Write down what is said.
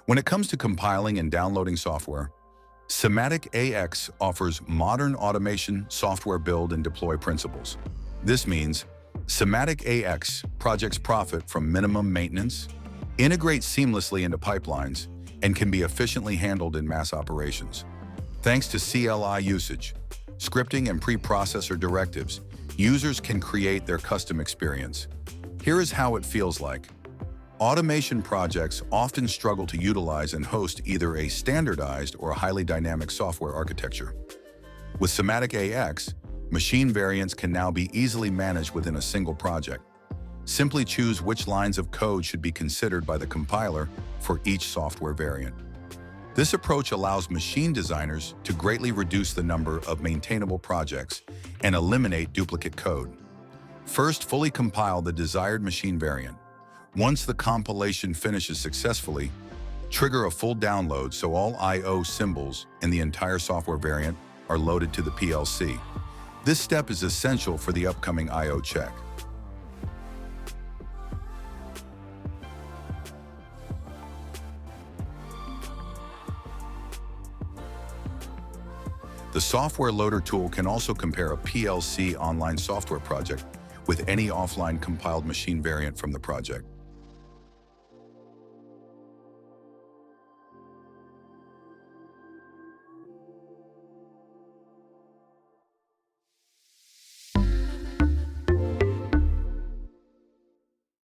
When it comes to compiling and downloading software, SIMATIC AX offers modern automation software build and deploy principles. This means SIMATIC AX projects profit from minimum maintenance, integrate seamlessly into pipelines, and can be efficiently handled in mass operations. Thanks to CLI usage, scripting, and preprocessor directives, users can create their custom experience. Here is how it feels like. Automation projects often struggle to utilize and host either a standardized or a highly dynamic software architecture. With SIMATIC AX, machine variants can now be easily managed within a single project. Simply choose which lines of code should be considered by the compiler for each software variant. This approach allows machine designers to greatly reduce the number of maintainable projects and eliminate duplicate code. First, fully compile the desired machine variant. Once the compilation finishes successfully, trigger a full download so all I/O symbols and the entire software variant are loaded to the PLC. This step is essential for the upcoming I/O check. The software loader tool can also compare a PLC online software project with any offline compiled machine variant from the project.